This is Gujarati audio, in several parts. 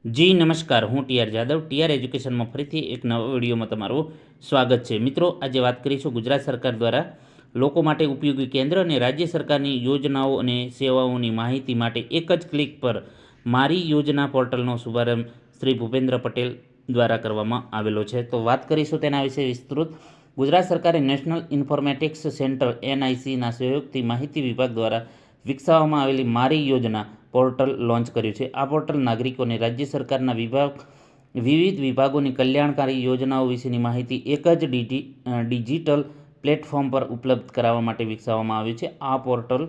જી નમસ્કાર, હું ટીઆર જાદવ. ટીઆર એજ્યુકેશનમાં ફરીથી એક નવા વિડીયોમાં તમારું સ્વાગત છે. મિત્રો, આજે વાત કરીશું ગુજરાત સરકાર દ્વારા લોકો માટે ઉપયોગી કેન્દ્ર અને રાજ્ય સરકારની યોજનાઓ અને સેવાઓની માહિતી માટે એક જ ક્લિક પર મારી યોજના પોર્ટલનો શુભારંભ શ્રી ભૂપેન્દ્ર પટેલ દ્વારા કરવામાં આવેલો છે. તો વાત કરીશું તેના વિશે વિસ્તૃત. ગુજરાત સરકારે નેશનલ ઇન્ફોર્મેટિક્સ સેન્ટર એનઆઈસીના સહયોગથી માહિતી વિભાગ દ્વારા વિકસાવવામાં આવેલી મારી યોજના પોર્ટલ લોન્ચ કર્યું છે. આ પોર્ટલ નાગરિકોને રાજ્ય સરકારના વિવિધ વિભાગોની કલ્યાણકારી યોજનાઓ વિશેની માહિતી એક જ ડિજિટલ પ્લેટફોર્મ પર ઉપલબ્ધ કરાવવા માટે વિકસાવવામાં આવ્યું છે. આ પોર્ટલ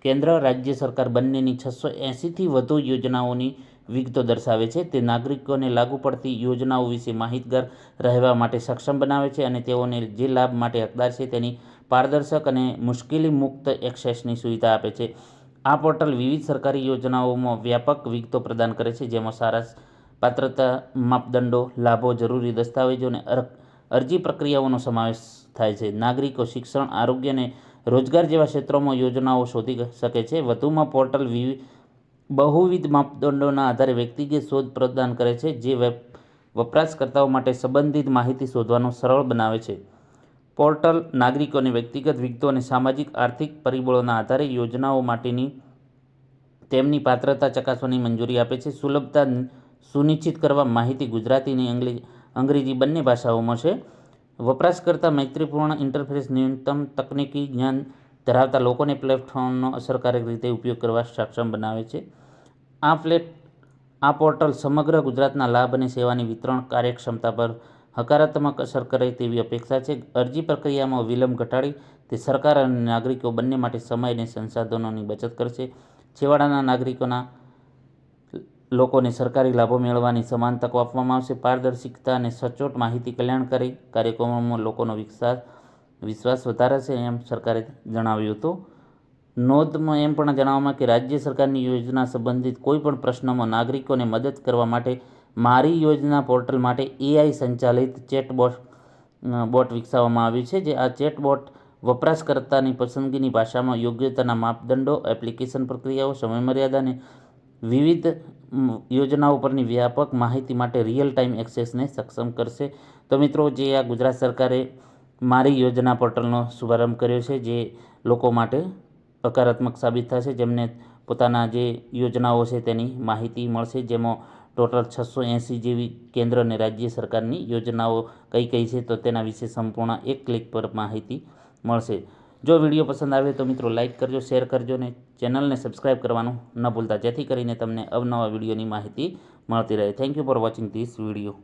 કેન્દ્ર રાજ્ય સરકાર બંનેની 680થી વધુ યોજનાઓની વિગતો દર્શાવે છે. તે નાગરિકોને લાગુ પડતી યોજનાઓ વિશે માહિતગાર રહેવા માટે સક્ષમ બનાવે છે અને તેઓને જે લાભ માટે હકદાર છે તેની પારદર્શક અને મુશ્કેલી મુક્ત એક્સેસની સુવિધા આપે છે. આ પોર્ટલ વિવિધ સરકારી યોજનાઓમાં વ્યાપક વિગતો પ્રદાન કરે છે, જેમાં સારા પાત્રતા માપદંડો, લાભો, જરૂરી દસ્તાવેજો અને અરજી પ્રક્રિયાઓનો સમાવેશ થાય છે. નાગરિકો શિક્ષણ, આરોગ્ય અને રોજગાર જેવા ક્ષેત્રોમાં યોજનાઓ શોધી શકે છે. વધુમાં, પોર્ટલ બહુવિધ માપદંડોના આધારે વ્યક્તિગત શોધ પ્રદાન કરે છે, જે વપરાશકર્તાઓ માટે સંબંધિત માહિતી શોધવાનું સરળ બનાવે છે. પોર્ટલ નાગરિકોને વ્યક્તિગત વિગતો અને સામાજિક આર્થિક પરિબળોના આધારે યોજનાઓ માટેની તેમની પાત્રતા ચકાસવાની મંજૂરી આપે છે. સુલભતા સુનિશ્ચિત કરવા માહિતી ગુજરાતી અને અંગ્રેજી બંને ભાષાઓમાં છે. વપરાશકર્તા મૈત્રીપૂર્ણ ઇન્ટરફેસ ન્યૂનતમ તકનીકી જ્ઞાન ધરાવતા લોકોને પ્લેટફોર્મનો અસરકારક રીતે ઉપયોગ કરવા સક્ષમ બનાવે છે. આ પોર્ટલ સમગ્ર ગુજરાતના લાભ અને સેવાની વિતરણ કાર્યક્ષમતા પર હકારાત્મક અસર કરે તેવી અપેક્ષા છે. અરજી પ્રક્રિયામાં વિલંબ ઘટાડી તે સરકાર અને નાગરિકો બંને માટે સમય અને સંસાધનોની બચત કરશે. છેવાડાના લોકોને સરકારી લાભો મેળવવાની સમાન તકો આપવામાં આવશે. પારદર્શિતા અને સચોટ માહિતી કલ્યાણકારી કાર્યક્રમોમાં લોકોનો વિશ્વાસ વધારશે, એમ સરકારે જણાવ્યું હતું. નોંધમાં એમ પણ જણાવવામાં કે રાજ્ય સરકારની યોજના સંબંધિત કોઈપણ પ્રશ્નમાં નાગરિકોને મદદ કરવા માટે મારી યોજના પોર્ટલ માટે એઆઈ સંચાલિત ચેટબોટ વિકસાવવામાં આવ્યું છે. આ ચેટબોટ વપરાશકર્તાની પસંદગીની ભાષામાં યોગ્યતાના માપદંડો, એપ્લિકેશન પ્રક્રિયાઓ, સમયમર્યાદા અને વિવિધ યોજનાઓ પરની વ્યાપક માહિતી માટે રિયલ ટાઈમ એક્સેસને સક્ષમ કરશે. તો મિત્રો, જે આ ગુજરાત સરકારે મારી યોજના પોર્ટલનો શુભારંભ કર્યો છે, જે લોકો માટે હકારાત્મક સાબિત થશે, જેમને પોતાના જે યોજનાઓ છે તેની માહિતી મળશે, જેમાં ટોટલ 680 જેવી કેન્દ્ર અને રાજ્ય સરકારની યોજનાઓ કઈ કઈ છે, તો તેના વિશે સંપૂર્ણ એક ક્લિક પર માહિતી મળશે. જો વિડીયો પસંદ આવે તો મિત્રો લાઇક કરજો, શેર કરજો અને ચેનલને સબસ્ક્રાઈબ કરવાનું ન ભૂલતા, જેથી કરીને તમને અવનવા વિડીયોની માહિતી મળતી રહે. Thank you for watching this video.